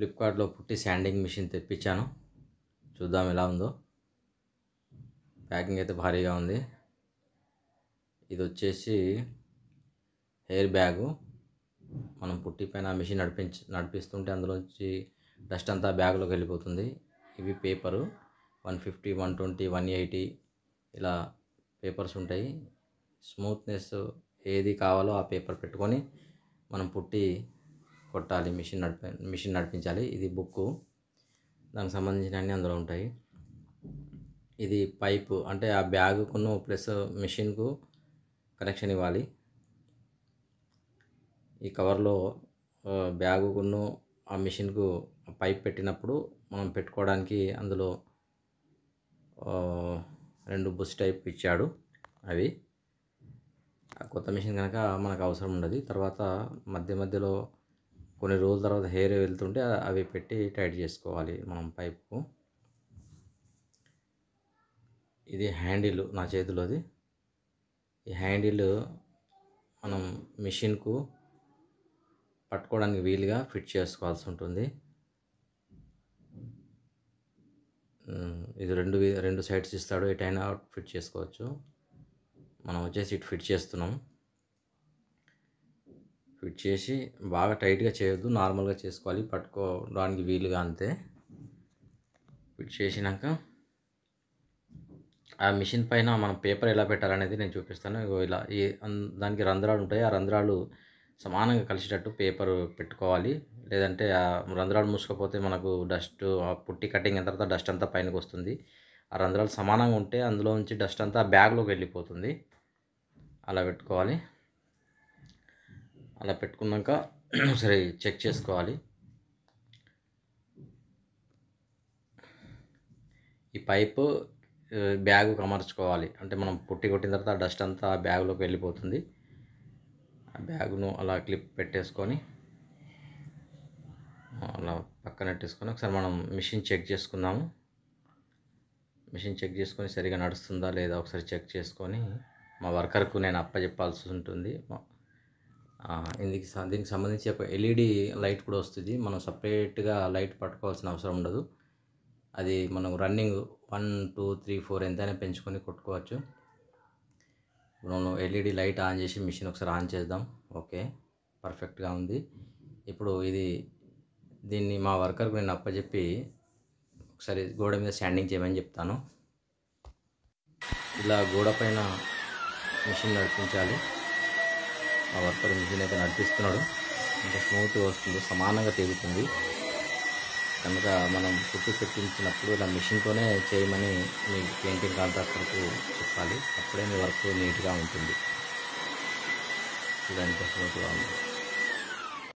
ఫ్లిప్కార్ట్లో పుట్టి sanding machine తెప్పించాను. చూద్దాం ఎలా ఉందో. ప్యాకింగ్ అయితే భారీగా ఉంది. ఇది వచ్చేసి హెయిర్ బ్యాగు. మనం పుట్టి పైన మిషన్ నడిపిస్తుంటే అందులోంచి డస్ట్ అంతా బ్యాగ్లోకి వెళ్ళిపోతుంది. ఇవి పేపరు 150, 120, 180 ఇలా పేపర్స్ ఉంటాయి. స్మూత్నెస్ ఏది కావాలో ఆ పేపర్ పెట్టుకొని మనం పుట్టి కొట్టాలి, మిషన్ నడిపించాలి. ఇది బుక్కు, దానికి సంబంధించిన అన్నీ అందులో ఉంటాయి. ఇది పైపు, అంటే ఆ బ్యాగుకును ప్లస్ మిషన్కు కనెక్షన్ ఇవ్వాలి. ఈ కవర్లో బ్యాగుకును ఆ మిషన్కు పైప్ పెట్టినప్పుడు మనం పెట్టుకోవడానికి అందులో 2 బుష్ టైప్ ఇచ్చాడు. అవి కొత్త మిషన్ కనుక మనకు అవసరం ఉండదు. తర్వాత మధ్యలో కొన్ని రోజుల తర్వాత హెయిర్ వెళ్తుంటే అవి పెట్టి టైట్ చేసుకోవాలి మనం పైప్కు. ఇది హ్యాండిల్ నా చేతిలోది. ఈ హ్యాండిల్ మనం మిషన్కు పట్టుకోవడానికి వీలుగా ఫిట్ చేసుకోవాల్సి ఉంటుంది. ఇది రెండు సైడ్స్ ఇస్తాడు, ఎటైనా ఫిట్ చేసుకోవచ్చు. మనం వచ్చేసి ఇటు ఫిట్ చేస్తున్నాం. ఫిట్ చేసి బాగా టైట్గా చేయొద్దు, నార్మల్గా చేసుకోవాలి, పట్టుకోవడానికి వీలుగా అంతే. ఫిట్ చేసినాక ఆ మిషన్ పైన మనం పేపర్ ఎలా పెట్టాలనేది నేను చూపిస్తాను. ఇలా దానికి రంధ్రాలు ఉంటాయి. ఆ రంధ్రాలు సమానంగా కలిసేటట్టు పేపర్ పెట్టుకోవాలి. లేదంటే ఆ రంధ్రాలు మూసుకపోతే మనకు డస్ట్, పుట్టి కటింగ్ అయిన తర్వాత డస్ట్ అంతా పైనకి వస్తుంది. ఆ రంధ్రాలు సమానంగా ఉంటే అందులో నుంచి డస్ట్ అంతా బ్యాగ్లోకి వెళ్ళిపోతుంది. అలా పెట్టుకోవాలి. అలా పెట్టుకున్నాక సరే చెక్ చేసుకోవాలి. ఈ పైపు బ్యాగుకు అమర్చుకోవాలి. అంటే మనం పుట్టి కొట్టిన తర్వాత డస్ట్ అంతా బ్యాగ్లోకి వెళ్ళిపోతుంది. ఆ బ్యాగును అలా క్లిప్ పెట్టేసుకొని అలా పక్కన పెట్టేసుకొని ఒకసారి మనం మిషన్ చెక్ చేసుకుందాము. మిషన్ చెక్ చేసుకొని సరిగా నడుస్తుందా లేదా ఒకసారి చెక్ చేసుకొని మా వర్కర్కు నేను అప్పచెప్పాల్సి ఉంటుంది. దీనికి సంబంధించి ఒక ఎల్ఈడి లైట్ కూడా వస్తుంది. మనం సపరేట్గా లైట్ పట్టుకోవాల్సిన అవసరం ఉండదు. అది మనం రన్నింగ్ 1, 2, 3, 4 ఎంతైనా పెంచుకొని కొట్టుకోవచ్చు. మనం ఎల్ఈడి లైట్ ఆన్ చేసి మిషన్ ఒకసారి ఆన్ చేద్దాం. ఓకే, పర్ఫెక్ట్గా ఉంది. ఇప్పుడు దీన్ని మా వర్కర్కు నేను అప్పచెప్పి ఒకసారి గోడ మీద శాండింగ్ చేయమని చెప్తాను. ఇలా గోడ పైన మిషన్ నడిపించాలి. మా వర్కర్ మిషన్ అయితే నడిపిస్తున్నాడు. ఇంకా స్మూత్గా వస్తుంది, సమానంగా తిరుగుతుంది. కనుక మనం పుట్టి పెట్టించినప్పుడు ఇలా మిషన్తోనే చేయమని మీ పెయింటింగ్ కాంట్రాక్టర్కు చెప్పాలి. అప్పుడే మీ వర్క్ నీట్గా ఉంటుంది. ఇది ఎంత స్మూత్గా ఉంది.